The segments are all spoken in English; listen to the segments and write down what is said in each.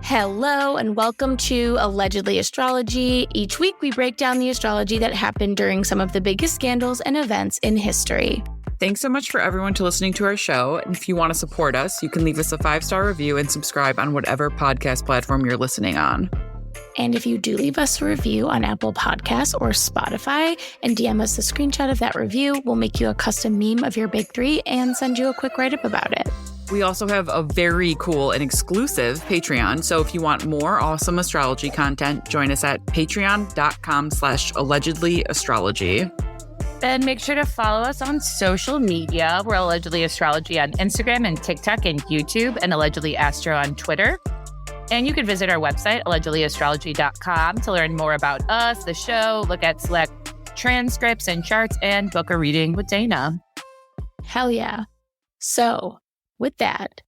Hello and welcome to Allegedly Astrology. Each week we break down the astrology that happened during some of the biggest scandals and events in history. Thanks so much for everyone to listening to our show. And if you want to support us, you can leave us a 5-star review and subscribe on whatever podcast platform you're listening on. And if you do leave us a review on Apple Podcasts or Spotify and DM us a screenshot of that review, we'll make you a custom meme of your big three and send you a quick write-up about it. We also have a very cool and exclusive Patreon. So if you want more awesome astrology content, join us at patreon.com/allegedlyastrology. Then make sure to follow us on social media. We're Allegedly Astrology on Instagram and TikTok and YouTube, and Allegedly Astro on Twitter. And you can visit our website, allegedlyastrology.com, to learn more about us, the show, look at select transcripts and charts, and book a reading with Dana. Hell yeah. So, with that,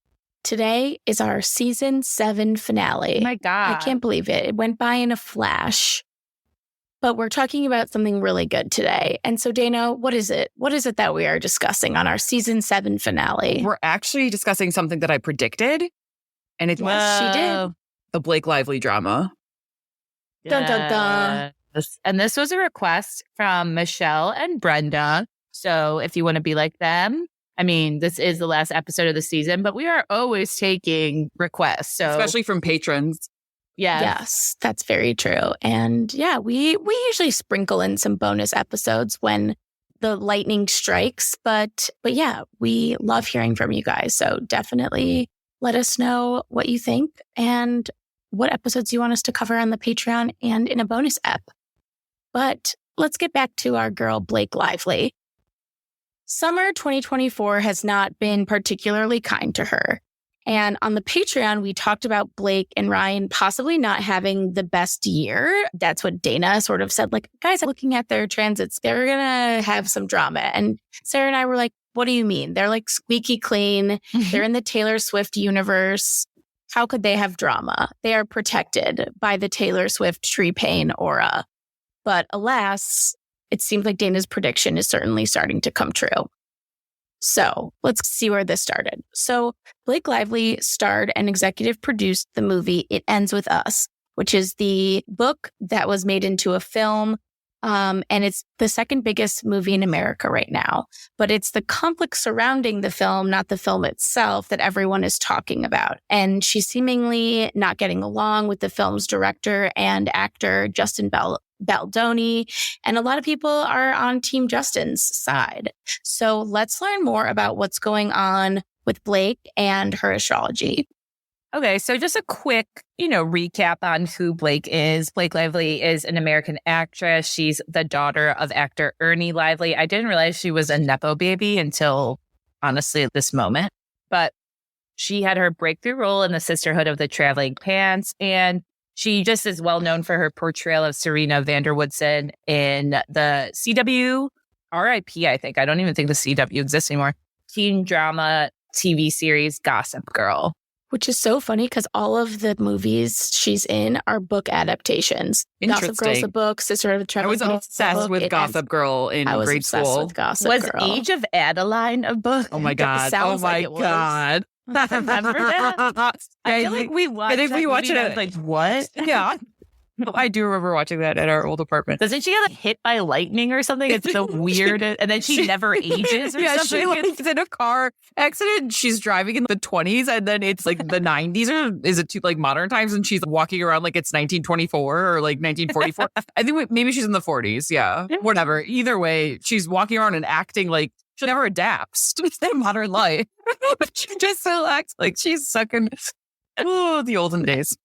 today is our season 7 finale. Oh my God. I can't believe it. It went by in a flash. But we're talking about something really good today. And so, Dana, what is it? What is it that we are discussing on our season 7 finale? We're actually discussing something that I predicted. And it's she did. The Blake Lively drama. Dun, dun, dun. And this was a request from Michelle and Brenda. So if you want to be like them, I mean, this is the last episode of the season, but we are always taking requests. So Especially from patrons. yeah. Yes, that's very true. And yeah, we usually sprinkle in some bonus episodes when the lightning strikes. But yeah, we love hearing from you guys. So definitely let us know what you think and what episodes you want us to cover on the Patreon and in a bonus ep. But let's get back to our girl, Blake Lively. Summer 2024 has not been particularly kind to her. And on the Patreon, we talked about Blake and Ryan possibly not having the best year. That's what Dana sort of said, like, guys, looking at their transits, they're going to have some drama. And Sarah and I were like, what do you mean? They're like squeaky clean. They're in the Taylor Swift universe. How could they have drama? They are protected by the Taylor Swift tree pain aura. But alas, it seems like Dana's prediction is certainly starting to come true. So let's see where this started. So Blake Lively starred and executive produced the movie It Ends With Us, which is the book that was made into a film. And it's the second biggest movie in America right now. But it's the conflict surrounding the film, not the film itself, that everyone is talking about. And she's seemingly not getting along with the film's director and actor, Justin Baldoni, and a lot of people are on Team Justin's side. So let's learn more about what's going on with Blake and her astrology. Okay, so just a quick, recap on who Blake is. Blake Lively is an American actress. She's the daughter of actor Ernie Lively. I didn't realize she was a Nepo baby until, honestly, at this moment. But she had her breakthrough role in the Sisterhood of the Traveling Pants, and she just is well known for her portrayal of Serena Vanderwoodson in the CW, RIP, I think. I don't even think the CW exists anymore. Teen drama TV series Gossip Girl. Which is so funny because all of the movies she's in are book adaptations. Gossip Girl's a book, Sister of the Traveling Pants. I was obsessed with Gossip Girl in grade school. With Gossip Was Girl. Age of Adeline a book? Oh my God. Sounds like it was. God. Remember that? I feel like we watched I think we watched it. Like, what? Yeah. I do remember watching that at our old apartment. Doesn't she get hit by lightning or something? It's so weird. And then she never ages or something. Yeah, she's in a car accident. She's driving in the 20s and then it's like the 90s or is it like modern times? And she's walking around like it's 1924 or like 1944. I think maybe she's in the 40s. Yeah, whatever. Either way, she's walking around and acting like she never adapts to the modern life. But she just still acts like she's sucking the olden days.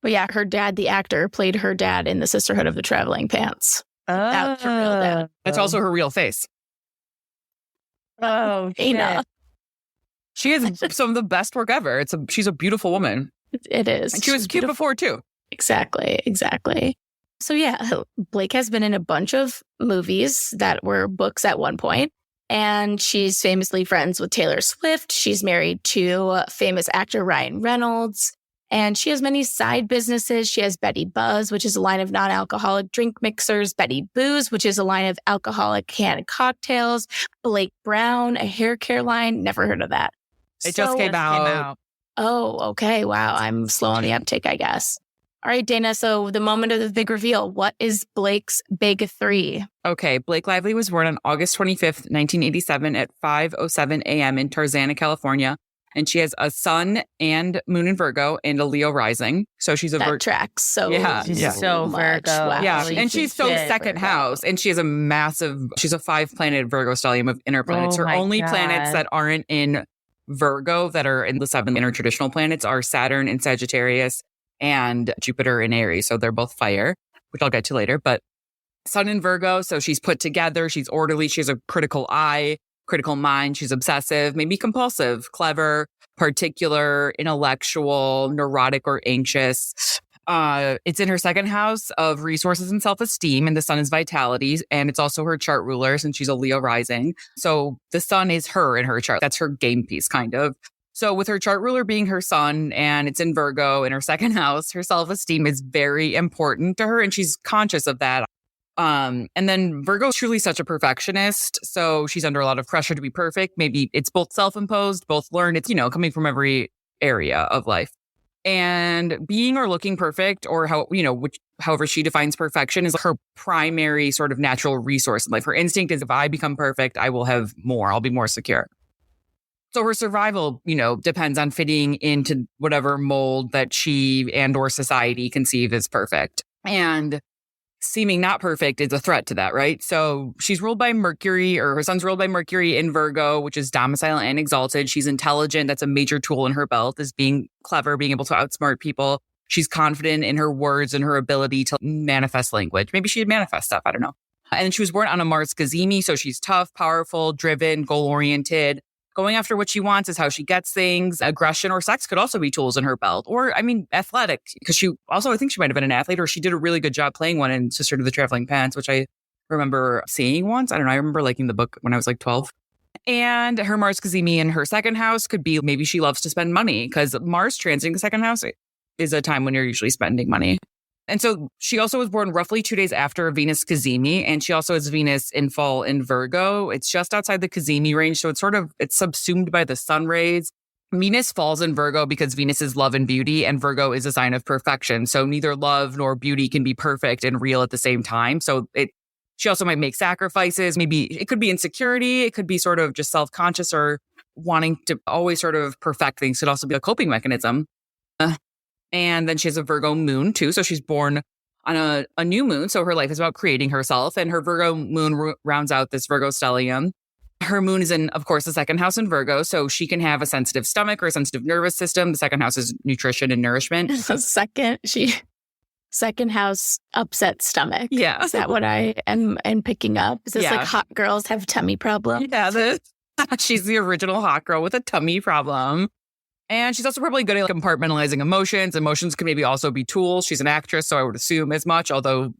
But yeah, her dad, the actor, played her dad in the Sisterhood of the Traveling Pants. That's her real dad. That's also her real face. Oh, Dana. She has some of the best work ever. She's a beautiful woman. It is. And she was cute before too. Exactly. So yeah, Blake has been in a bunch of movies that were books at one point. And she's famously friends with Taylor Swift. She's married to famous actor Ryan Reynolds. And she has many side businesses. She has Betty Buzz, which is a line of non-alcoholic drink mixers. Betty Booze, which is a line of alcoholic canned cocktails. Blake Brown, a hair care line. Never heard of that. It just came out. Oh, okay. Wow. I'm slow on the uptake, I guess. All right, Dana. So the moment of the big reveal. What is Blake's big three? Okay, Blake Lively was born on August 25th, 1987 at 5:07 a.m. in Tarzana, California. And she has a sun and moon in Virgo and a Leo rising. So she's a That tracks so She's so much. Virgo. Wow. Yeah, Holy and she's so shit. second house. And she has she's a 5-planet Virgo stellium of inner planets. Oh Her my only God. planets that aren't in Virgo that are in the 7 inner traditional planets are Saturn in Sagittarius and Jupiter in Aries. So they're both fire, which I'll get to later. But sun in Virgo, so she's put together, she's orderly, she has a critical eye, critical mind, she's obsessive, maybe compulsive, clever, particular, intellectual, neurotic, or anxious. It's in her second house of resources and self-esteem, and the sun is vitality, and it's also her chart ruler since she's a Leo rising. So the sun is her in her chart. That's her game piece, kind of. So with her chart ruler being her sun and it's in Virgo in her second house, her self-esteem is very important to her, and she's conscious of that. And then Virgo is truly such a perfectionist. So she's under a lot of pressure to be perfect. Maybe it's both self-imposed, both learned. It's, coming from every area of life. And being or looking perfect, or however she defines perfection, is her primary sort of natural resource in life. Her instinct is, if I become perfect, I will have more. I'll be more secure. So her survival, depends on fitting into whatever mold that she and or society conceive as perfect. And seeming not perfect is a threat to that, right? So she's ruled by Mercury, or her sun's ruled by Mercury in Virgo, which is domicile and exalted. She's intelligent. That's a major tool in her belt, is being clever, being able to outsmart people. She's confident in her words and her ability to manifest language. Maybe she'd manifest stuff. I don't know. And she was born on a Mars Cazimi. So she's tough, powerful, driven, goal-oriented. Going after what she wants is how she gets things. Aggression or sex could also be tools in her belt. Or, athletic, because I think she might have been an athlete, or she did a really good job playing one in Sister to the Traveling Pants, which I remember seeing once. I don't know. I remember liking the book when I was like 12. And her Mars Cazimi in her second house could be maybe she loves to spend money, because Mars transiting the second house is a time when you're usually spending money. And so she also was born roughly 2 days after Venus Cazimi, and she also has Venus in fall in Virgo. It's just outside the Cazimi range, so it's subsumed by the sun rays. Venus falls in Virgo because Venus is love and beauty, and Virgo is a sign of perfection. So neither love nor beauty can be perfect and real at the same time. So she also might make sacrifices. Maybe it could be insecurity. It could be sort of just self-conscious or wanting to always sort of perfect things. It could also be a coping mechanism. And then she has a Virgo moon too. So she's born on a new moon. So her life is about creating herself. And her Virgo moon rounds out this Virgo stellium. Her moon is in, of course, the second house in Virgo. So she can have a sensitive stomach or a sensitive nervous system. The second house is nutrition and nourishment. Second house upset stomach. Yeah. Is that what I am picking up? Is this like hot girls have tummy problems? Yeah. She's the original hot girl with a tummy problem. And she's also probably good at compartmentalizing emotions. Emotions can maybe also be tools. She's an actress, so I would assume as much, although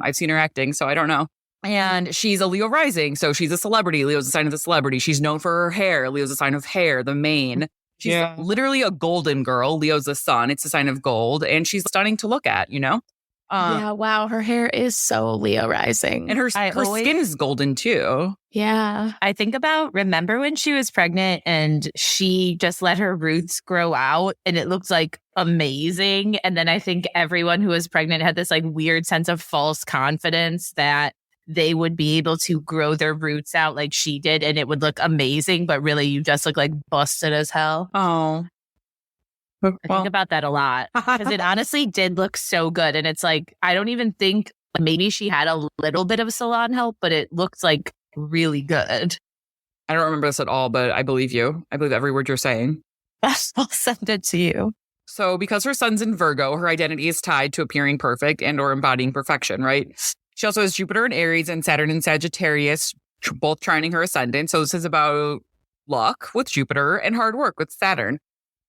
I've seen her acting, so I don't know. And she's a Leo rising, so she's a celebrity. Leo's a sign of the celebrity. She's known for her hair. Leo's a sign of hair, the mane. She's literally a golden girl. Leo's the sun. It's a sign of gold. And she's stunning to look at, Yeah, wow. Her hair is so Leo rising. And her skin is golden too. Yeah. I think about, remember when she was pregnant and she just let her roots grow out and it looked like amazing. And then I think everyone who was pregnant had this like weird sense of false confidence that they would be able to grow their roots out like she did and it would look amazing. But really, you just look like busted as hell. Oh. I think about that a lot because it honestly did look so good. And it's like, I don't even think maybe she had a little bit of salon help, but it looked like really good. I don't remember this at all, but I believe you. I believe every word you're saying. I'll send it to you. So because her sun's in Virgo, her identity is tied to appearing perfect and or embodying perfection, right? She also has Jupiter in Aries and Saturn in Sagittarius, both trining her ascendant. So this is about luck with Jupiter and hard work with Saturn.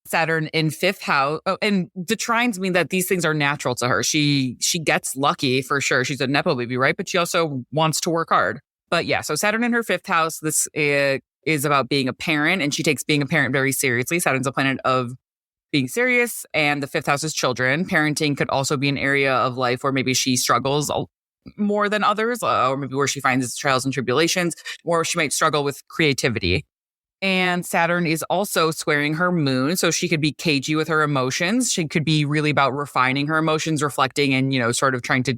Saturn in fifth house. Oh, and the trines mean that these things are natural to her. She gets lucky for sure. She's a Nepo baby, right? But she also wants to work hard. But yeah, so Saturn in her fifth house, this is about being a parent, and she takes being a parent very seriously. Saturn's a planet of being serious, and the fifth house is children. Parenting could also be an area of life where maybe she struggles more than others, or maybe where she finds trials and tribulations, or she might struggle with creativity. And Saturn is also squaring her moon. So she could be cagey with her emotions. She could be really about refining her emotions, reflecting and, sort of trying to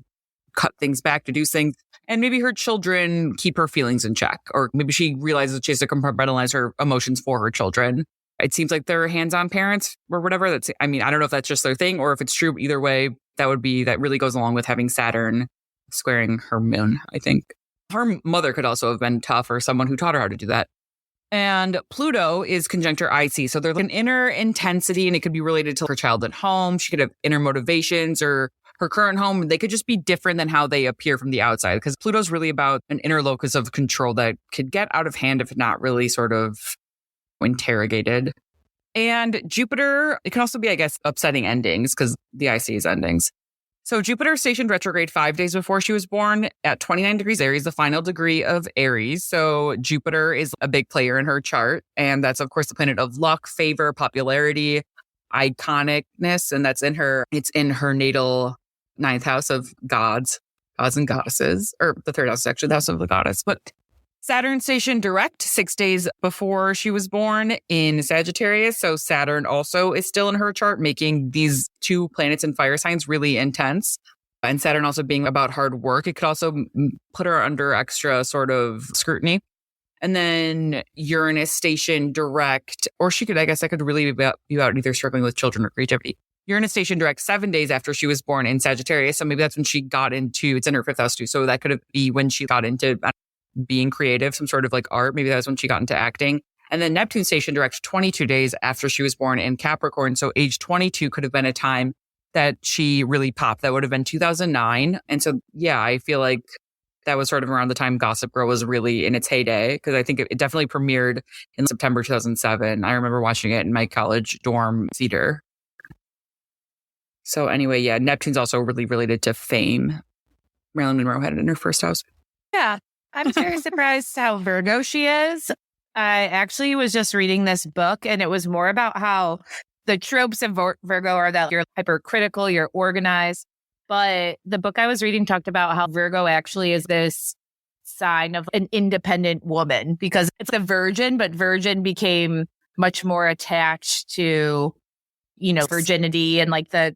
cut things back, reduce things. And maybe her children keep her feelings in check. Or maybe she realizes that she has to compartmentalize her emotions for her children. It seems like they're hands-on parents or whatever. I don't know if that's just their thing or if it's true. Either way, that really goes along with having Saturn squaring her moon, I think. Her mother could also have been tough or someone who taught her how to do that. And Pluto is conjunct her IC. So there's an inner intensity and it could be related to her childhood home. She could have inner motivations or her current home. They could just be different than how they appear from the outside because Pluto's really about an inner locus of control that could get out of hand if not really sort of interrogated. And Jupiter, it can also be, I guess, upsetting endings because the IC is endings. So Jupiter stationed retrograde 5 days before she was born at 29 degrees Aries, the final degree of Aries. So Jupiter is a big player in her chart. And that's, of course, the planet of luck, favor, popularity, iconicness. And it's in her natal ninth house of gods and goddesses, or the third house is actually the house of the goddess. But Saturn stationed direct 6 days before she was born in Sagittarius. So Saturn also is still in her chart, making these two planets in fire signs really intense. And Saturn also being about hard work, it could also put her under extra sort of scrutiny. And then Uranus stationed direct, or that could really be about either struggling with children or creativity. Uranus stationed direct 7 days after she was born in Sagittarius. So maybe that's when she got into, it's in her fifth house too. So that could be when she got into being creative, some sort of like art. Maybe that was when she got into acting. And then Neptune stationed direct 22 days after she was born in Capricorn. So age 22 could have been a time that she really popped. That would have been 2009. And so, yeah, I feel like that was sort of around the time Gossip Girl was really in its heyday because I think it definitely premiered in September 2007. I remember watching it in my college dorm theater. So anyway, yeah, Neptune's also really related to fame. Marilyn Monroe had it in her first house. Yeah. I'm very surprised how Virgo she is. I actually was just reading this book and it was more about how the tropes of Virgo are that you're hypercritical, you're organized. But the book I was reading talked about how Virgo actually is this sign of an independent woman because it's a virgin, but virgin became much more attached to, virginity and like the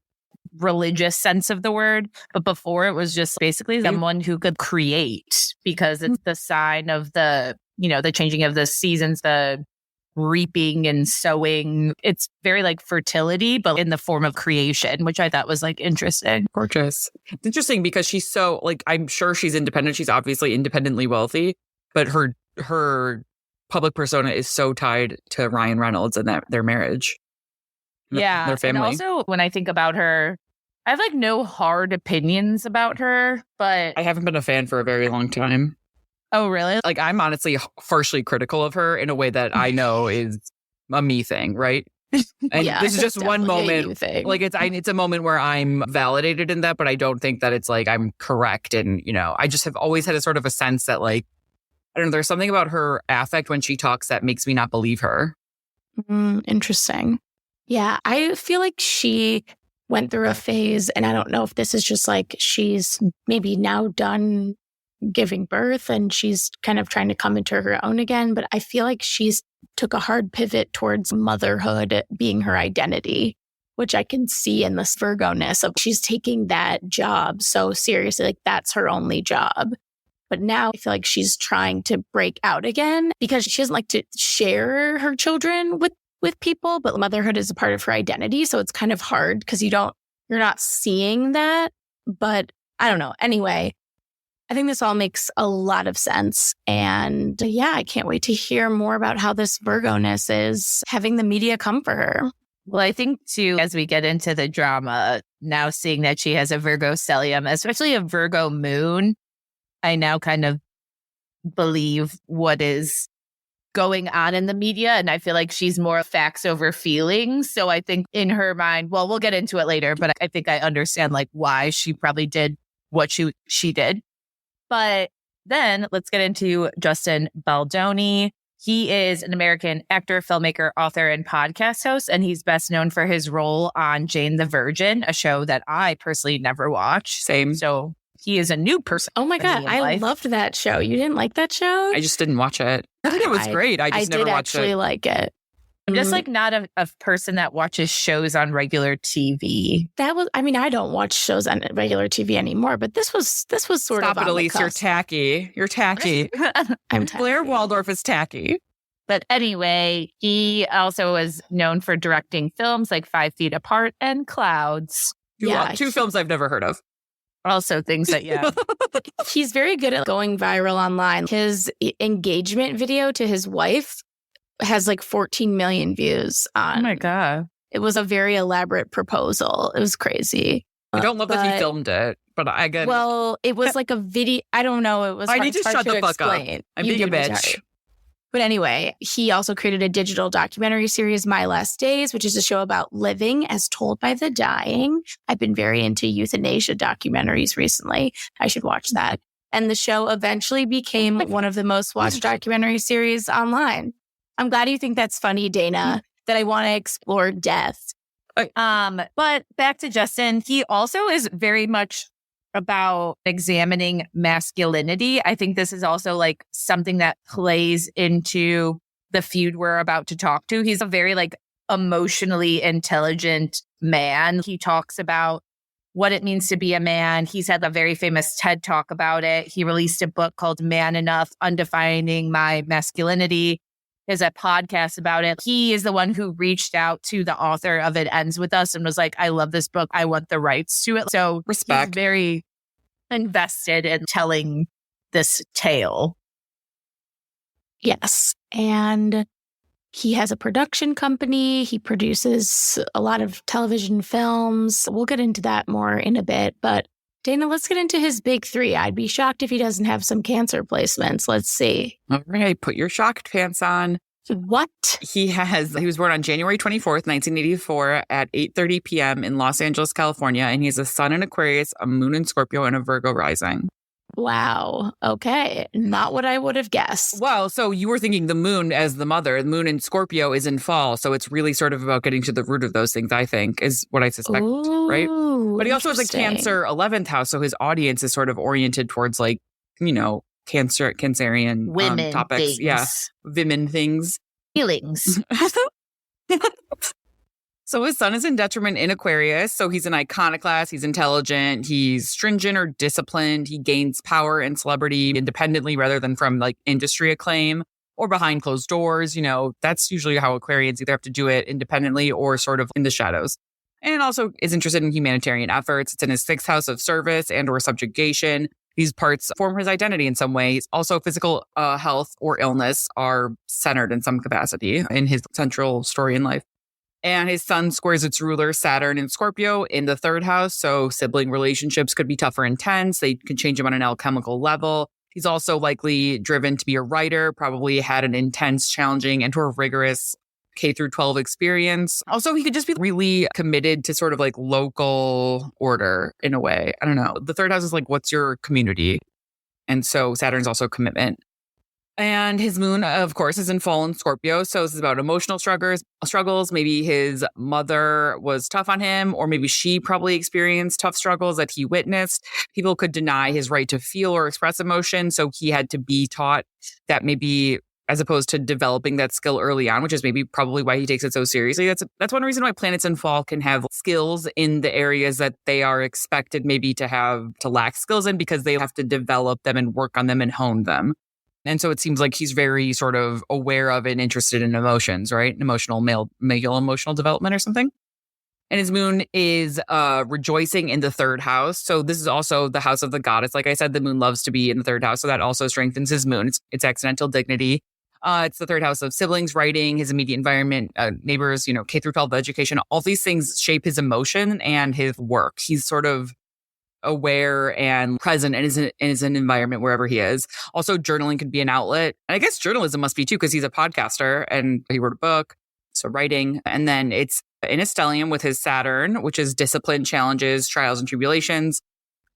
religious sense of the word. But before it was just basically someone who could create because it's the sign of the changing of the seasons, the reaping and sowing. It's very like fertility, but in the form of creation, which I thought was like interesting. Gorgeous. It's interesting because she's so like, I'm sure she's independent. She's obviously independently wealthy, but her public persona is so tied to Ryan Reynolds and their marriage. Yeah. Their family. And also when I think about her, I have like no hard opinions about her, but I haven't been a fan for a very long time. Oh, really? Like I'm honestly harshly critical of her in a way that I know is a me thing, right? And Yeah, this is just one moment. Like it's a moment where I'm validated in that, but I don't think that it's like I'm correct. And, I just have always had a sort of a sense that like, I don't know, there's something about her affect when she talks that makes me not believe her. Interesting. Yeah, I feel like she went through a phase, and I don't know if this is just like she's maybe now done giving birth and she's kind of trying to come into her own again. But I feel like she's took a hard pivot towards motherhood being her identity, which I can see in this Virgo-ness of she's taking that job so seriously, like that's her only job. But now I feel like she's trying to break out again because she doesn't like to share her children with people, but motherhood is a part of her identity. So it's kind of hard because you're not seeing that. But I don't know. Anyway, I think this all makes a lot of sense. And yeah, I can't wait to hear more about how this Virgo-ness is having the media come for her. Well, I think too, as we get into the drama, now seeing that she has a Virgo stellium, especially a Virgo moon, I now kind of believe what is going on in the media. And I feel like she's more facts over feelings. So I think in her mind, well, we'll get into it later, but I think I understand like why she probably did what she did. But then let's get into Justin Baldoni. He is an American actor, filmmaker, author, and podcast host, and he's best known for his role on Jane the Virgin, a show that I personally never watched. Same. So he is a new person. Oh my God, I loved that show. You didn't like that show? I just didn't watch it. I think it was great. I just never did watched actually it. like it. I'm just like not a person that watches shows on regular TV. I don't watch shows on regular TV anymore, but this was sort Stop of it, on Elise. the You're cusp. tacky. You're tacky. I'm tacky. Blair Waldorf is tacky. But anyway, he also was known for directing films like 5 Feet Apart and Clouds. Two films I've never heard of. Also things that, He's very good at going viral online. His engagement video to his wife has like 14 million views on. Oh my God. It was a very elaborate proposal. It was crazy. I don't love that he filmed it, but I get Well, it was like a video. I don't know. It was I need to shut the fuck up. I'm being a bitch. But anyway, he also created a digital documentary series, My Last Days, which is a show about living as told by the dying. I've been very into euthanasia documentaries recently. I should watch that. And the show eventually became one of the most watched documentary series online. I'm glad you think that's funny, Dana, that I want to explore death. But back to Justin, he also is very much about examining masculinity. I think this is also like something that plays into the feud we're about to talk to. He's a very like emotionally intelligent man. He talks about what it means to be a man. He's had a very famous TED talk about it. He released a book called Man Enough, Undefining My Masculinity. There's a podcast about it. He is the one who reached out to the author of It Ends With Us and was like, I love this book. I want the rights to it. So respect. He's very invested in telling this tale. Yes. And he has a production company. He produces a lot of television films. We'll get into that more in a bit. But Dana, let's get into his big three. I'd be shocked if he doesn't have some cancer placements. Let's see. All right. Put your shocked pants on. What? He was born on January 24th, 1984 at 8:30 p.m. in Los Angeles, California. And he has a sun in Aquarius, a moon in Scorpio, and a Virgo rising. Wow. Okay. Not what I would have guessed. Well, so you were thinking the moon as the mother. The moon in Scorpio is in fall. So it's really sort of about getting to the root of those things, I think, is what I suspect, right? But he also has a Cancer 11th house. So his audience is sort of oriented towards like, Cancerian women topics. things. Yeah. Women things. Feelings. So his sun is in detriment in Aquarius. So he's an iconoclast. He's intelligent. He's stringent or disciplined. He gains power and celebrity independently rather than from like industry acclaim or behind closed doors. That's usually how Aquarians either have to do it independently or sort of in the shadows. And also is interested in humanitarian efforts. It's in his 6th house of service and or subjugation. These parts form his identity in some ways. Also, physical health or illness are centered in some capacity in his central story in life. And his sun squares its ruler, Saturn in Scorpio, in the 3rd house. So sibling relationships could be tough or intense. They can change him on an alchemical level. He's also likely driven to be a writer, probably had an intense, challenging, and or rigorous K through 12 experience. Also, he could just be really committed to sort of like local order in a way. I don't know. The 3rd house is like, what's your community? And so Saturn's also commitment. And his moon, of course, is in fall in Scorpio. So this is about emotional struggles. Maybe his mother was tough on him, or maybe she probably experienced tough struggles that he witnessed. People could deny his right to feel or express emotion. So he had to be taught that maybe as opposed to developing that skill early on, which is maybe probably why he takes it so seriously. That's one reason why planets in fall can have skills in the areas that they are expected maybe to lack skills in, because they have to develop them and work on them and hone them. And so it seems like he's very sort of aware of and interested in emotions, right? Male emotional development or something. And his moon is rejoicing in the 3rd house. So this is also the house of the goddess. Like I said, the moon loves to be in the 3rd house. So that also strengthens his moon. It's accidental dignity. It's the 3rd house of siblings, writing, his immediate environment, neighbors, K through 12 education. All these things shape his emotion and his work. He's sort of aware and present and is an environment wherever he is. Also, journaling could be an outlet. And I guess journalism must be too, because he's a podcaster and he wrote a book. So writing. And then it's in a stellium with his Saturn, which is discipline, challenges, trials and tribulations.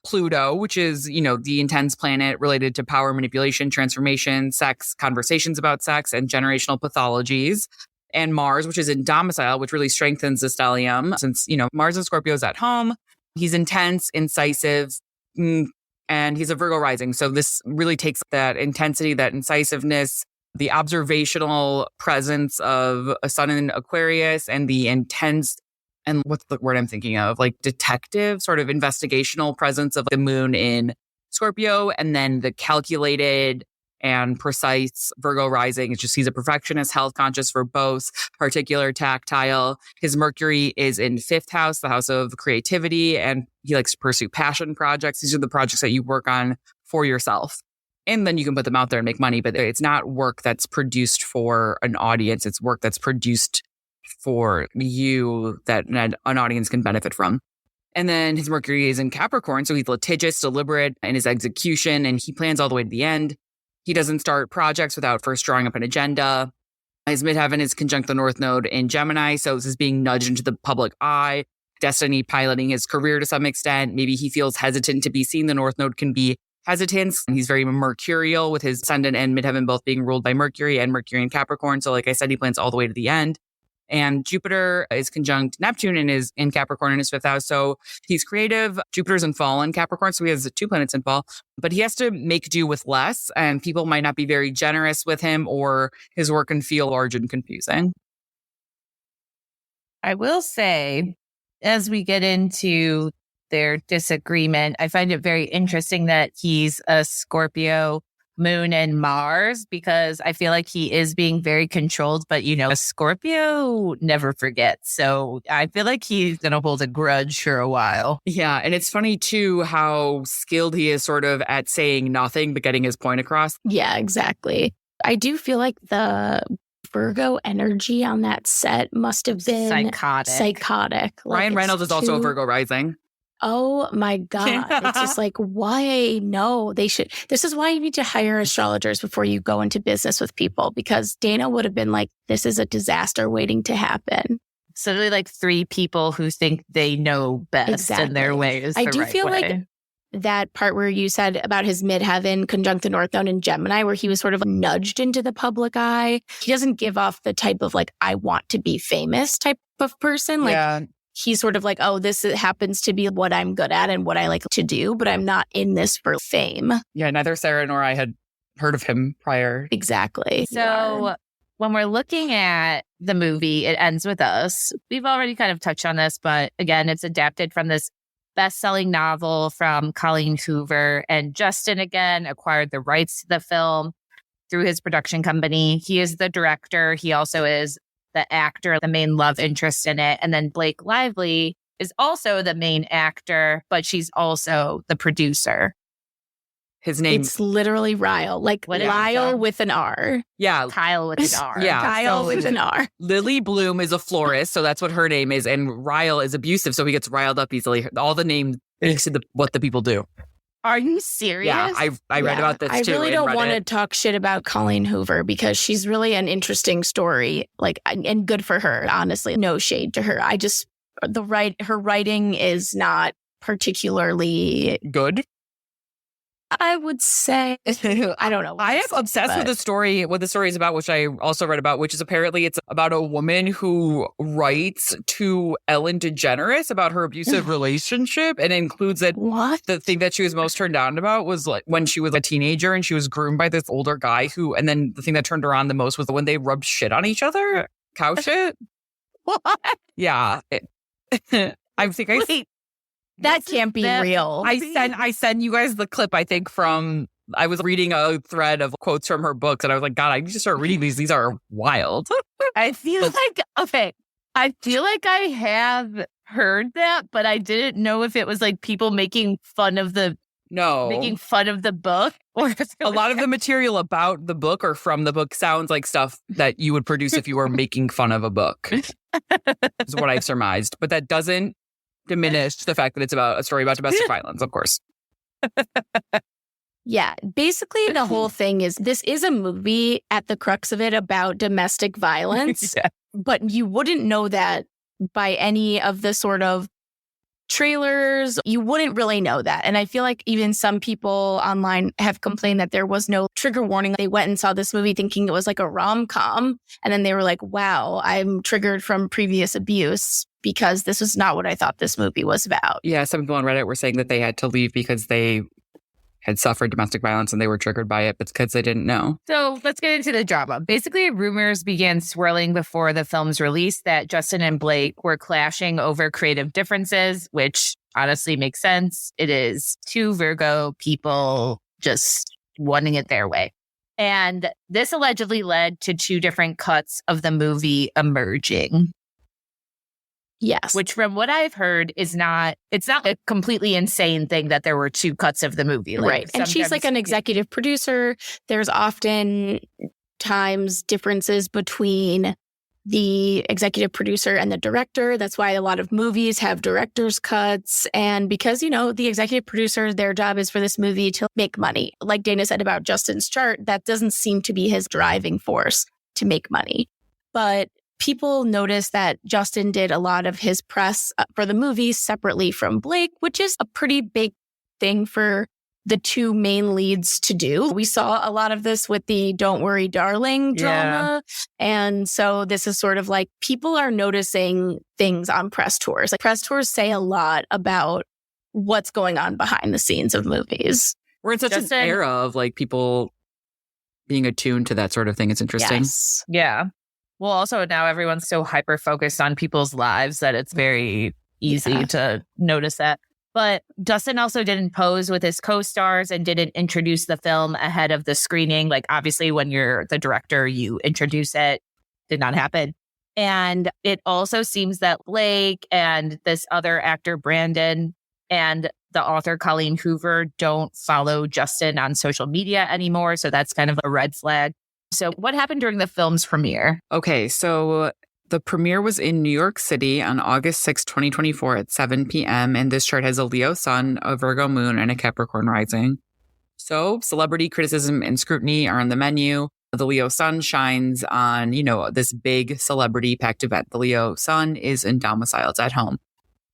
Pluto, which is, the intense planet related to power, manipulation, transformation, sex, conversations about sex, and generational pathologies. And Mars, which is in domicile, which really strengthens the stellium. Since, Mars and Scorpio is at home. He's intense, incisive, and he's a Virgo rising. So this really takes that intensity, that incisiveness, the observational presence of a sun in Aquarius and the intense, and what's the word I'm thinking of? Like detective, sort of investigational presence of the moon in Scorpio, and then the calculated and precise Virgo rising. It's just he's a perfectionist, health conscious, verbose, particular, tactile. His Mercury is in 5th house, the house of creativity, and he likes to pursue passion projects. These are the projects that you work on for yourself. And then you can put them out there and make money, but it's not work that's produced for an audience. It's work that's produced for you that an audience can benefit from. And then his Mercury is in Capricorn, so he's litigious, deliberate in his execution, and he plans all the way to the end. He doesn't start projects without first drawing up an agenda. His midheaven is conjunct the North Node in Gemini, so this is being nudged into the public eye. Destiny piloting his career to some extent. Maybe he feels hesitant to be seen. The North Node can be hesitance. He's very mercurial with his ascendant and midheaven both being ruled by Mercury and Mercury in Capricorn. So like I said, he plans all the way to the end. And Jupiter is conjunct Neptune and is in Capricorn in his 5th house. So he's creative. Jupiter's in fall in Capricorn. So he has 2 planets in fall, but he has to make do with less, and people might not be very generous with him, or his work can feel large and confusing. I will say, as we get into their disagreement, I find it very interesting that he's a Scorpio moon and Mars, because I feel like he is being very controlled, but a Scorpio never forgets. So I feel like he's going to hold a grudge for a while. Yeah. And it's funny too, how skilled he is sort of at saying nothing, but getting his point across. Yeah, exactly. I do feel like the Virgo energy on that set must have been psychotic. Like, Ryan Reynolds is also a Virgo rising. Oh my God. It's just like, why? No, they should. This is why you need to hire astrologers before you go into business with people, because Dana would have been like, this is a disaster waiting to happen. So they're like 3 people who think they know best in their ways. I do feel like that part where you said about his midheaven conjunct the North Node in Gemini, where he was sort of nudged into the public eye. He doesn't give off the type of like, I want to be famous type of person. Like, he's sort of like, oh, this happens to be what I'm good at and what I like to do, but I'm not in this for fame. Yeah, neither Sarah nor I had heard of him prior. Exactly. So when we're looking at the movie, It Ends With Us, we've already kind of touched on this, but again, it's adapted from this best-selling novel from Colleen Hoover, and Justin, again, acquired the rights to the film through his production company. He is the director. He also is the actor, the main love interest in it. And then Blake Lively is also the main actor, but she's also the producer. His name... It's literally Ryle, like Lyle with an R. Yeah. Kyle with an R. Yeah. Kyle with an R. Lily Bloom is a florist, so that's what her name is. And Ryle is abusive, so he gets riled up easily. All the names to what the people do. Are you serious? Yeah, I read about this too. I really don't want to talk shit about Colleen Hoover, because she's really an interesting story, like, and good for her, honestly. No shade to her. Her writing is not particularly good. I would say, I don't know. I am obsessed with the story, what the story is about, which I also read about, which is apparently it's about a woman who writes to Ellen DeGeneres about her abusive relationship, and it includes that the thing that she was most turned on about was like when she was a teenager and she was groomed by this older guy and then the thing that turned her on the most was when they rubbed shit on each other. Cow shit. What? Yeah. I think Wait. That can't be real. I sent you guys the clip, I think, from... I was reading a thread of quotes from her books, and I was like, God, I need to start reading these. These are wild. I feel like I have heard that, but I didn't know if it was like people making fun of the book, or a lot of the material about the book or from the book sounds like stuff that you would produce if you were making fun of a book. Is what I've surmised, but that doesn't diminish the fact that it's about a story about domestic violence, of course. Yeah, basically the whole thing is this is a movie at the crux of it about domestic violence, but you wouldn't know that by any of the sort of trailers. You wouldn't really know that. And I feel like even some people online have complained that there was no trigger warning. They went and saw this movie thinking it was like a rom-com. And then they were like, wow, I'm triggered from previous abuse because this was not what I thought this movie was about. Yeah, some people on Reddit were saying that they had to leave because they had suffered domestic violence and they were triggered by it, but because they didn't know. So let's get into the drama. Basically, rumors began swirling before the film's release that Justin and Blake were clashing over creative differences, which honestly makes sense. It is two Virgo people just wanting it their way. And this allegedly led to two different cuts of the movie emerging. Yes. Which from what I've heard it's not a completely insane thing that there were two cuts of the movie. Like, right. And she's like an executive producer. There's often times differences between the executive producer and the director. That's why a lot of movies have director's cuts. And because, the executive producer, their job is for this movie to make money. Like Dana said about Justin's chart, that doesn't seem to be his driving force to make money. But people noticed that Justin did a lot of his press for the movie separately from Blake, which is a pretty big thing for the two main leads to do. We saw a lot of this with the Don't Worry, Darling drama. And so this is sort of like people are noticing things on press tours. Like press tours say a lot about what's going on behind the scenes of movies. We're in such an era of like people being attuned to that sort of thing. It's interesting. Yes. Yeah. Well, also now everyone's so hyper-focused on people's lives that it's very easy to notice that. But Justin also didn't pose with his co-stars and didn't introduce the film ahead of the screening. Like, obviously, when you're the director, you introduce it. Did not happen. And it also seems that Blake and this other actor, Brandon, and the author, Colleen Hoover, don't follow Justin on social media anymore. So that's kind of a red flag. So what happened during the film's premiere? Okay, so the premiere was in New York City on August 6, 2024 at 7 p.m. And this chart has a Leo sun, a Virgo moon, and a Capricorn rising. So celebrity criticism and scrutiny are on the menu. The Leo sun shines on, this big celebrity packed event. The Leo sun is in domicile. It's at home.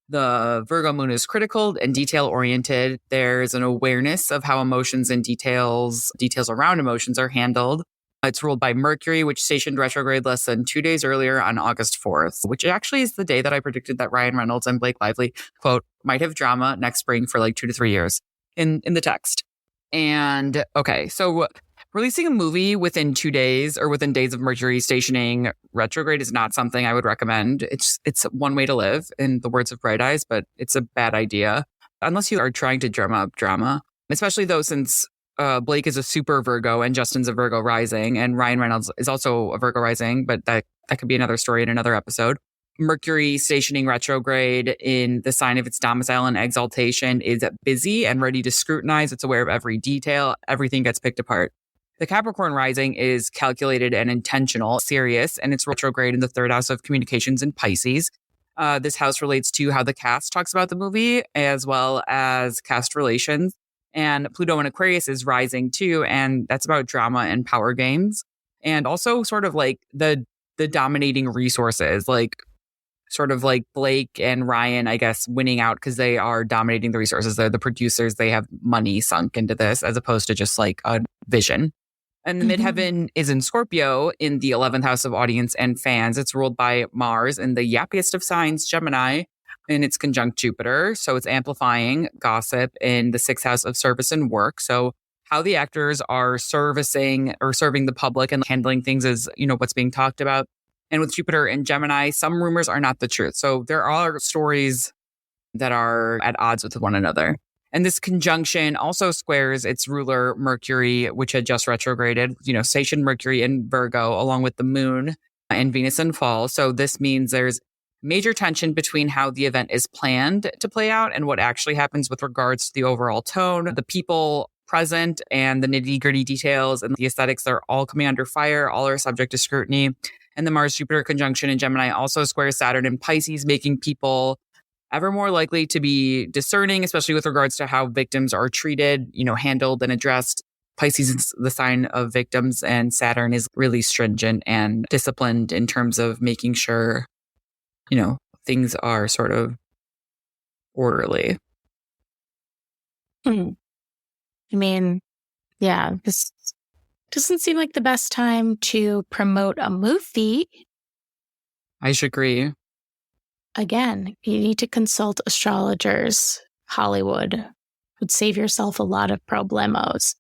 The Virgo moon is critical and detail-oriented. There's an awareness of how emotions and details around emotions are handled. It's ruled by Mercury, which stationed retrograde less than 2 days earlier on August 4th, which actually is the day that I predicted that Ryan Reynolds and Blake Lively, quote, might have drama next spring for like 2 to 3 years in the text. And okay, so releasing a movie within 2 days or within days of Mercury stationing retrograde is not something I would recommend. It's one way to live, in the words of Bright Eyes, but it's a bad idea unless you are trying to drum up drama, especially though since Blake is a super Virgo and Justin's a Virgo rising, and Ryan Reynolds is also a Virgo rising, but that could be another story in another episode. Mercury stationing retrograde in the sign of its domicile and exaltation is busy and ready to scrutinize. It's aware of every detail. Everything gets picked apart. The Capricorn rising is calculated and intentional, serious, and it's retrograde in the third house of communications in Pisces. This house relates to how the cast talks about the movie as well as cast relations. And Pluto in Aquarius is rising too. And that's about drama and power games. And also sort of like the dominating resources, like sort of like Blake and Ryan, I guess, winning out because they are dominating the resources. They're the producers. They have money sunk into this as opposed to just like a vision. And the midheaven is in Scorpio in the 11th house of audience and fans. It's ruled by Mars in the yappiest of signs, Gemini. And it's conjunct Jupiter. So it's amplifying gossip in the 6th house of service and work. So how the actors are serving the public and handling things is, what's being talked about. And with Jupiter and Gemini, some rumors are not the truth. So there are stories that are at odds with one another. And this conjunction also squares its ruler Mercury, which had just retrograded, stationed Mercury in Virgo, along with the moon and Venus in fall. So this means there's major tension between how the event is planned to play out and what actually happens with regards to the overall tone, the people present, and the nitty-gritty details and the aesthetics. They're all coming under fire. All are subject to scrutiny. And the Mars-Jupiter conjunction in Gemini also squares Saturn in Pisces, making people ever more likely to be discerning, especially with regards to how victims are treated, handled and addressed. Pisces is the sign of victims, and Saturn is really stringent and disciplined in terms of making sure things are sort of orderly. I mean, yeah, this doesn't seem like the best time to promote a movie. I should agree. Again, you need to consult astrologers, Hollywood, would save yourself a lot of problemos.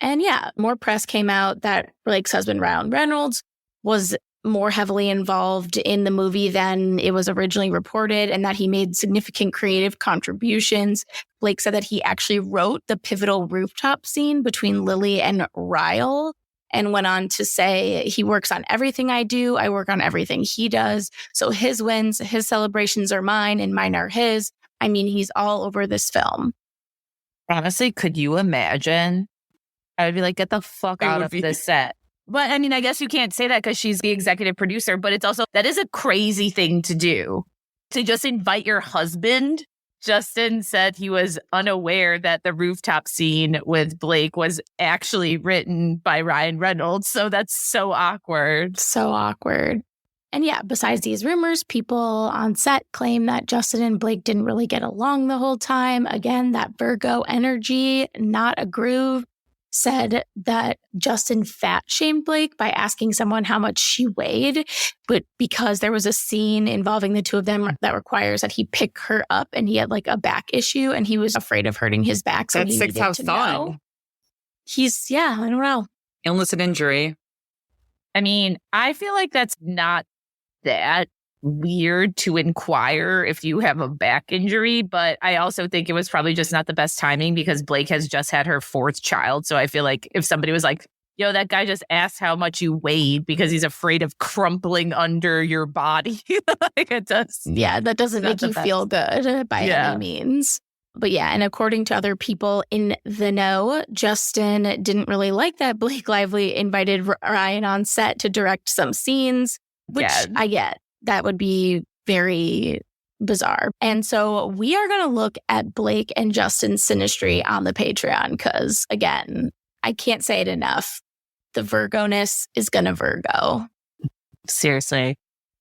And yeah, more press came out that Blake's husband, Ryan Reynolds, was more heavily involved in the movie than it was originally reported, and that he made significant creative contributions. Blake said that he actually wrote the pivotal rooftop scene between Lily and Ryle, and went on to say, he works on everything I do. I work on everything he does. So his wins, his celebrations are mine and mine are his. I mean, he's all over this film. Honestly, could you imagine? I would be like, get the fuck out of this set. But I mean, I guess you can't say that because she's the executive producer, but it's also, that is a crazy thing to do. To just invite your husband. Justin said he was unaware that the rooftop scene with Blake was actually written by Ryan Reynolds. So that's so awkward. So awkward. And yeah, besides these rumors, people on set claim that Justin and Blake didn't really get along the whole time. Again, that Virgo energy, not a groove. Said that Justin fat shamed Blake by asking someone how much she weighed, but because there was a scene involving the two of them that requires that he pick her up, and he had like a back issue and he was afraid of hurting his back. So that's he sixth house thought. He's, yeah, I don't know. Illness and injury. I mean, I feel like that's not that weird to inquire if you have a back injury, but I also think it was probably just not the best timing because Blake has just had her fourth child. So I feel like if somebody was like, yo, that guy just asked how much you weighed because he's afraid of crumpling under your body. Like it does. Yeah, that doesn't make you feel good by any means. But yeah, and according to other people in the know, Justin didn't really like that Blake Lively invited Ryan on set to direct some scenes, which I get. That would be very bizarre. And so we are going to look at Blake and Justin's synastry on the Patreon because, again, I can't say it enough. The Virgo-ness is going to Virgo. Seriously.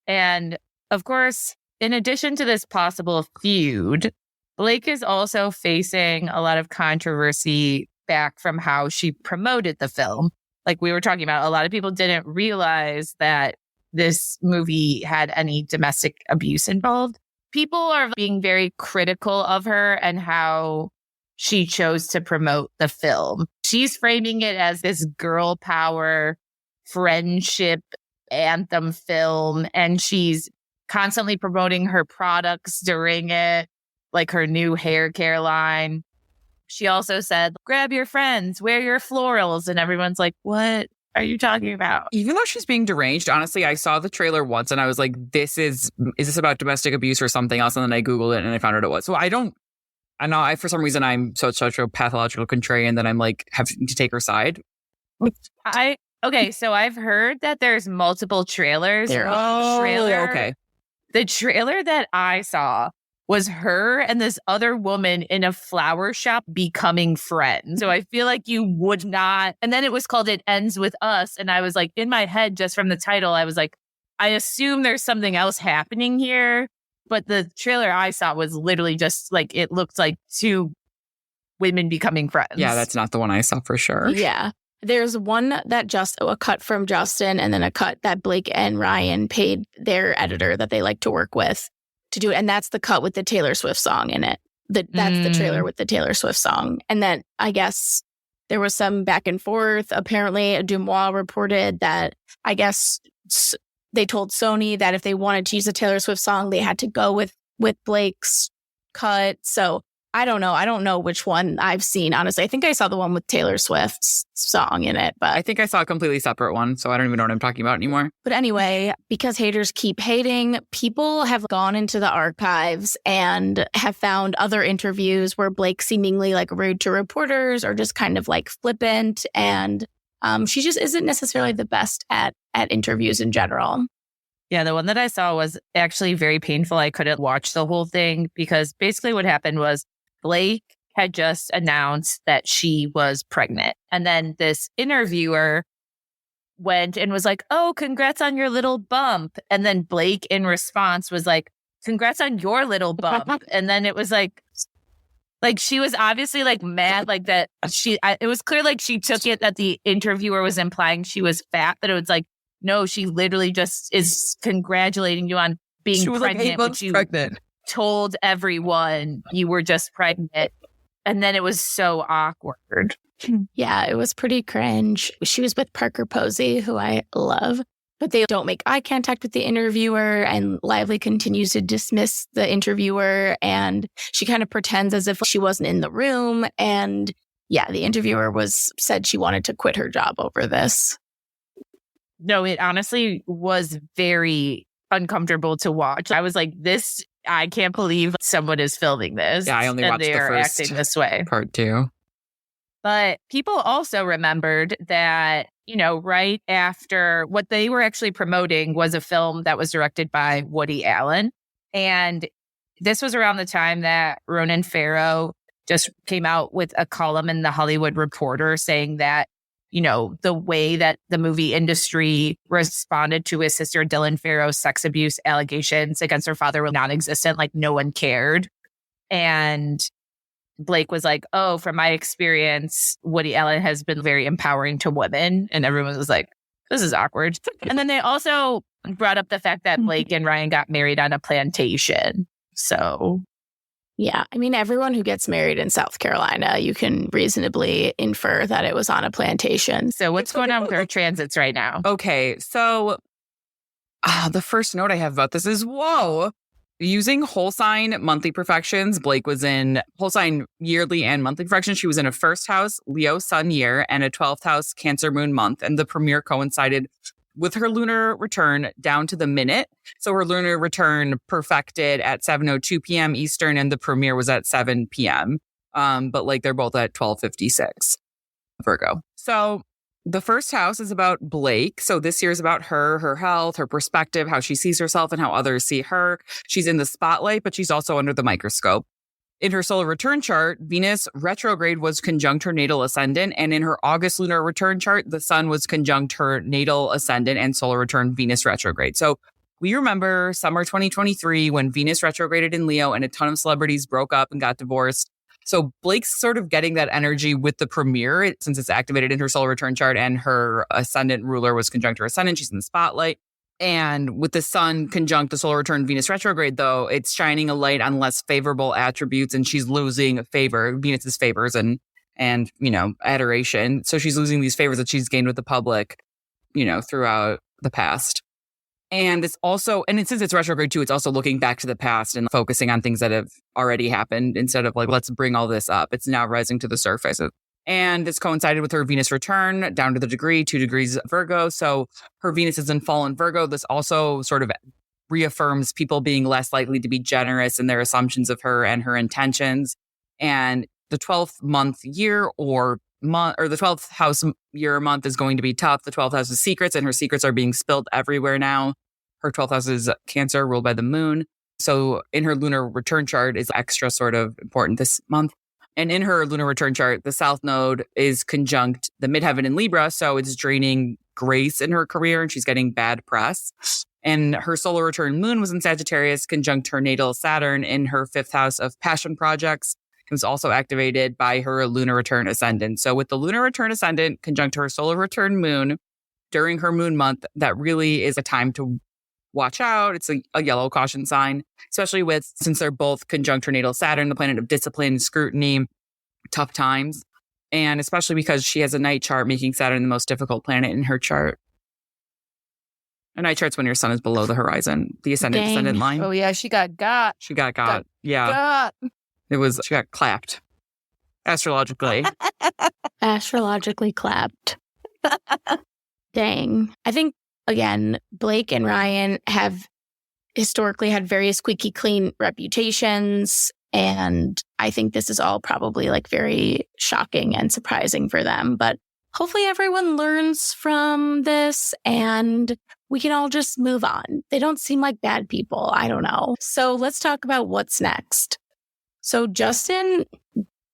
And of course, in addition to this possible feud, Blake is also facing a lot of controversy back from how she promoted the film. Like we were talking about, a lot of people didn't realize that this movie had any domestic abuse involved. People are being very critical of her and how she chose to promote the film. She's framing it as this girl power friendship anthem film, and she's constantly promoting her products during it, like her new hair care line. She also said, grab your friends, wear your florals, and everyone's like, what are you talking about? Even though she's being deranged, honestly, I saw the trailer once and I was like, is this about domestic abuse or something else? And then I Googled it and I found out it was. So I know for some reason I'm such a pathological contrarian that I'm like having to take her side. Okay, so I've heard that there's multiple trailers. Okay. The trailer that I saw was her and this other woman in a flower shop becoming friends. So I feel like you would not. And then it was called It Ends With Us. And I was like, in my head, just from the title, I was like, I assume there's something else happening here. But the trailer I saw was literally just like, it looked like two women becoming friends. Yeah, that's not the one I saw for sure. Yeah. There's one that a cut from Justin, and then a cut that Blake and Ryan paid their editor that they like to work with to do it. And that's the cut with the Taylor Swift song in it. That's the trailer with the Taylor Swift song. And then I guess there was some back and forth. Apparently, Dumois reported that I guess they told Sony that if they wanted to use a Taylor Swift song, they had to go with Blake's cut. So I don't know. I don't know which one I've seen, honestly. I think I saw the one with Taylor Swift's song in it, but I think I saw a completely separate one, so I don't even know what I'm talking about anymore. But anyway, because haters keep hating, people have gone into the archives and have found other interviews where Blake seemingly like rude to reporters or just kind of like flippant, and she just isn't necessarily the best at interviews in general. Yeah, the one that I saw was actually very painful. I couldn't watch the whole thing because basically what happened was Blake had just announced that she was pregnant. And then this interviewer went and was like, oh, congrats on your little bump. And then Blake in response was like, congrats on your little bump. And then it was like she was obviously like mad, like that it was clear like she took it that the interviewer was implying she was fat, but it was like, no, she literally just is congratulating you on being she was pregnant. Like 8 months pregnant. Told everyone you were just pregnant. And then it was so awkward. Yeah, it was pretty cringe. She was with Parker Posey, who I love, but they don't make eye contact with the interviewer, and Lively continues to dismiss the interviewer, and she kind of pretends as if she wasn't in the room. And yeah, the interviewer said she wanted to quit her job over this. No, it honestly was very uncomfortable to watch. I was like, I can't believe someone is filming this. Yeah, I only watched the first acting this way. part 2. But people also remembered that, right after what they were actually promoting was a film that was directed by Woody Allen. And this was around the time that Ronan Farrow just came out with a column in the Hollywood Reporter saying that, the way that the movie industry responded to his sister Dylan Farrow's sex abuse allegations against her father were non-existent, like no one cared. And Blake was like, oh, from my experience, Woody Allen has been very empowering to women. And everyone was like, this is awkward. And then they also brought up the fact that Blake and Ryan got married on a plantation. So, yeah, I mean, everyone who gets married in South Carolina, you can reasonably infer that it was on a plantation. So what's going on with our transits right now? Okay, so the first note I have about this is, whoa. Using whole sign monthly perfections, Blake was in whole sign yearly and monthly perfections. She was in a first house Leo sun year and a 12th house Cancer moon month. And the premiere coincided with her lunar return down to the minute. So her lunar return perfected at 7:02 p.m. Eastern and the premiere was at 7 p.m. But like they're both at 12:56 Virgo. So the first house is about Blake. So this year is about her health, her perspective, how she sees herself and how others see her. She's in the spotlight, but she's also under the microscope. In her solar return chart, Venus retrograde was conjunct her natal ascendant. And in her August lunar return chart, the sun was conjunct her natal ascendant and solar return Venus retrograde. So we remember summer 2023 when Venus retrograded in Leo and a ton of celebrities broke up and got divorced. So Blake's sort of getting that energy with the premiere since it's activated in her solar return chart and her ascendant ruler was conjunct her ascendant. She's in the spotlight. And with the sun conjunct the solar return Venus retrograde, though, it's shining a light on less favorable attributes and she's losing favor, Venus's favors and adoration. So she's losing these favors that she's gained with the public, throughout the past. And it's also, since it's retrograde too, it's also looking back to the past and focusing on things that have already happened instead of like, let's bring all this up. It's now rising to the surface. And this coincided with her Venus return down to the degree, 2 degrees Virgo. So her Venus is in fallen Virgo. This also sort of reaffirms people being less likely to be generous in their assumptions of her and her intentions. And the 12th month year or the 12th house year or month is going to be tough. The 12th house is secrets and her secrets are being spilled everywhere now. Her 12th house is Cancer ruled by the moon. So in her lunar return chart is extra sort of important this month. And in her lunar return chart, the South Node is conjunct the midheaven in Libra. So it's draining grace in her career and she's getting bad press. And her solar return moon was in Sagittarius, conjunct her natal Saturn in her 5th house of passion projects. It was also activated by her lunar return ascendant. So with the lunar return ascendant conjunct her solar return moon during her moon month, that really is a time to watch out. It's a yellow caution sign, especially since they're both conjunct her natal Saturn, the planet of discipline, scrutiny, tough times. And especially because she has a night chart, making Saturn the most difficult planet in her chart. A night chart's when your sun is below the horizon, the ascendant line. Oh, yeah. She got. She got. Yeah. Got. She got clapped. Astrologically. Astrologically clapped. Dang. I think, again, Blake and Ryan have historically had very squeaky clean reputations. And I think this is all probably like very shocking and surprising for them. But hopefully everyone learns from this and we can all just move on. They don't seem like bad people. I don't know. So let's talk about what's next. So Justin,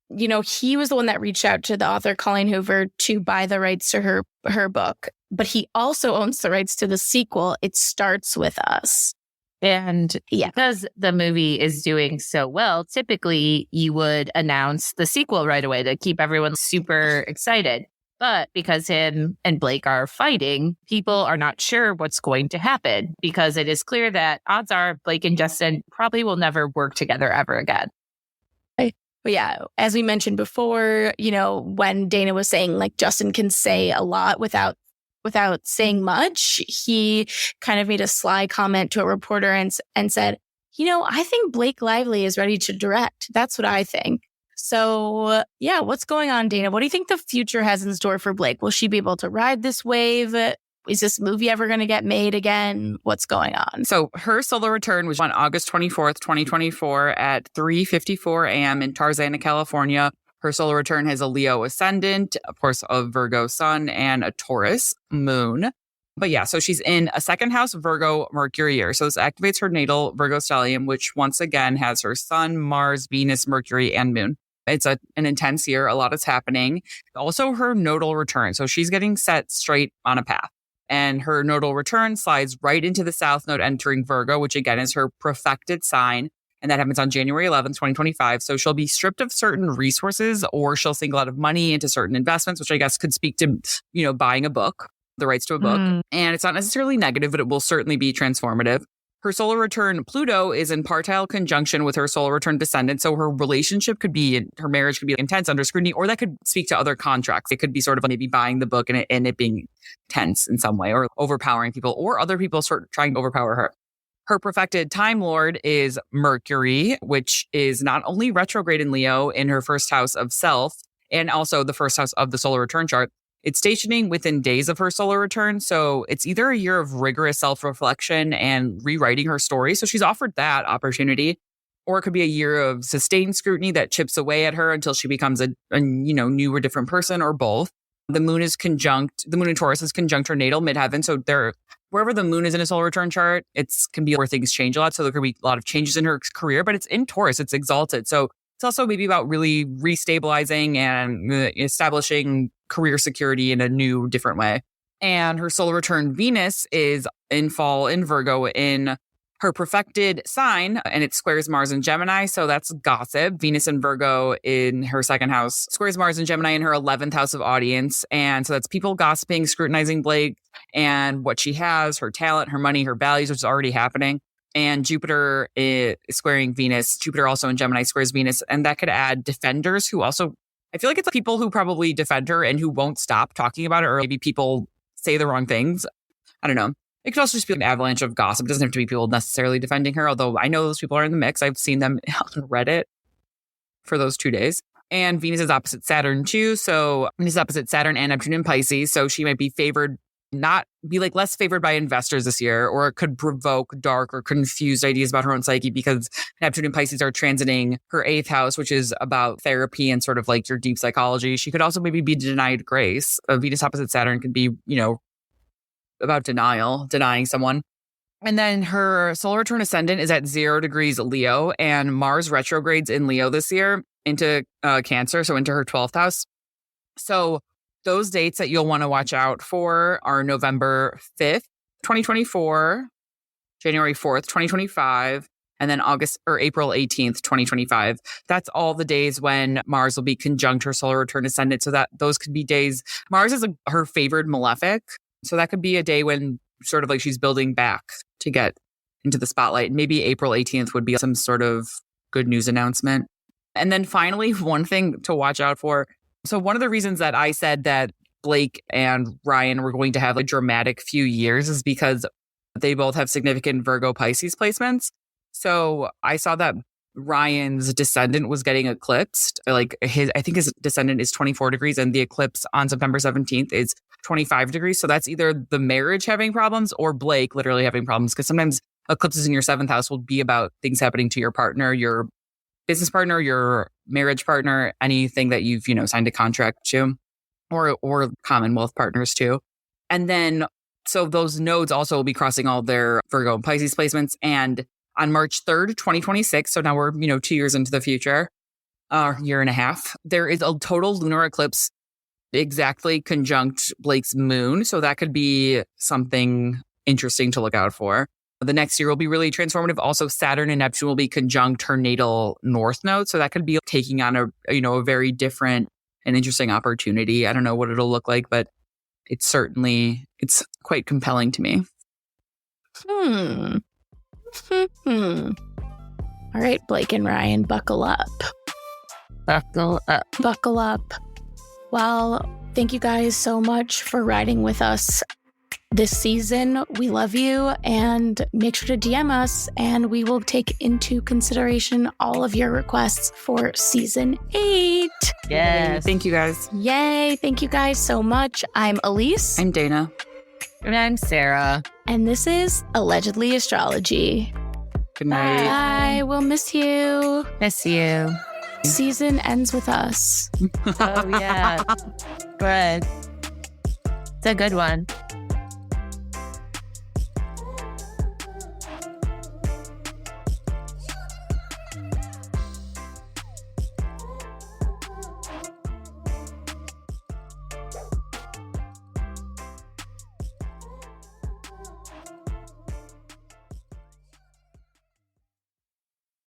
he was the one that reached out to the author Colleen Hoover to buy the rights to her book, but he also owns the rights to the sequel, It Starts With Us. And because the movie is doing so well, typically you would announce the sequel right away to keep everyone super excited. But because him and Blake are fighting, people are not sure what's going to happen because it is clear that odds are Blake and Justin probably will never work together ever again. But yeah, as we mentioned before, when Dana was saying like Justin can say a lot without saying much, he kind of made a sly comment to a reporter and said, I think Blake Lively is ready to direct. That's what I think. So yeah, what's going on, Dana? What do you think the future has in store for Blake? Will she be able to ride this wave? Is this movie ever going to get made again? What's going on? So her solar return was on August 24th, 2024 at 3:54 a.m. in Tarzana, California. Her solar return has a Leo ascendant, of course, a Virgo sun and a Taurus moon. But yeah, so she's in a second house Virgo Mercury year. So this activates her natal Virgo stellium, which once again has her sun, Mars, Venus, Mercury, and moon. It's an intense year. A lot is happening. Also her nodal return. So she's getting set straight on a path. And her nodal return slides right into the south node entering Virgo, which again is her profected sign. And that happens on January 11th, 2025. So she'll be stripped of certain resources, or she'll sink a lot of money into certain investments, which I guess could speak to, buying a book, the rights to a book. And it's not necessarily negative, but it will certainly be transformative. Her solar return, Pluto, is in partile conjunction with her solar return descendant. So her marriage could be intense under scrutiny, or that could speak to other contracts. It could be sort of maybe buying the book and it being tense in some way, or overpowering people, or other people sort of trying to overpower her. Her perfected Time Lord is Mercury, which is not only retrograde in Leo in her first house of self, and also the first house of the solar return chart. It's stationing within days of her solar return. So it's either a year of rigorous self-reflection and rewriting her story. So she's offered that opportunity. Or it could be a year of sustained scrutiny that chips away at her until she becomes a new or different person, or both. The moon in Taurus is conjunct her natal midheaven. So wherever the moon is in a solar return chart, it can be where things change a lot. So there could be a lot of changes in her career, but it's in Taurus, it's exalted. So it's also maybe about really restabilizing and establishing career security in a new, different way. And her solar return Venus is in fall in Virgo in her perfected sign, and it squares Mars and Gemini. So that's gossip. Venus in Virgo in her second house squares Mars and Gemini in her 11th house of audience. And so that's people gossiping, scrutinizing Blake and what she has, her talent, her money, her values, which is already happening. And Jupiter is squaring Venus. Jupiter also in Gemini squares Venus. And that could add defenders who also, I feel like it's people who probably defend her and who won't stop talking about it, or maybe people say the wrong things. I don't know. It could also just be an avalanche of gossip. It doesn't have to be people necessarily defending her, although I know those people are in the mix. I've seen them on Reddit for those 2 days. And Venus is opposite Saturn too. So Venus is opposite Saturn and Neptune in Pisces. So she might be less favored by investors this year, or it could provoke dark or confused ideas about her own psyche, because Neptune and Pisces are transiting her 8th house, which is about therapy and sort of like your deep psychology. She could also maybe be denied grace. Venus opposite Saturn could be, about denying someone. And then her solar return ascendant is at 0 degrees Leo, and Mars retrogrades in Leo this year into Cancer, so into her 12th house. So those dates that you'll want to watch out for are November 5th, 2024, January 4th, 2025, and then April 18th, 2025. That's all the days when Mars will be conjunct her solar return ascendant. So that those could be days. Mars is her favored malefic. So that could be a day when sort of like she's building back to get into the spotlight. And maybe April 18th would be some sort of good news announcement. And then finally, one thing to watch out for. So one of the reasons that I said that Blake and Ryan were going to have a dramatic few years is because they both have significant Virgo Pisces placements. So I saw that Ryan's descendant was getting eclipsed. I think his descendant is 24 degrees and the eclipse on September 17th is 25 degrees. So that's either the marriage having problems or Blake literally having problems, because sometimes eclipses in your 7th house will be about things happening to your partner, your business partner, your marriage partner, anything that you've, signed a contract to, or Commonwealth partners too. And then, so those nodes also will be crossing all their Virgo and Pisces placements. And on March 3rd, 2026, so now we're, 2 years into the future, year and a half, there is a total lunar eclipse exactly conjunct Blake's moon. So that could be something interesting to look out for. The next year will be really transformative. Also, Saturn and Neptune will be conjunct her natal north node. So that could be taking on a very different and interesting opportunity. I don't know what it'll look like, but it's quite compelling to me. All right, Blake and Ryan, buckle up. Buckle up. Buckle up. Well, thank you guys so much for riding with us this season. We love you, and make sure to DM us, and we will take into consideration all of your requests for season 8. Yes. Thank you guys. Yay. Thank you guys so much. I'm Elise. I'm Dana. And I'm Sarah. And this is Allegedly Astrology. Good night. Bye. We'll miss you. Miss you. Season ends with us. Oh, yeah. Good. It's a good one.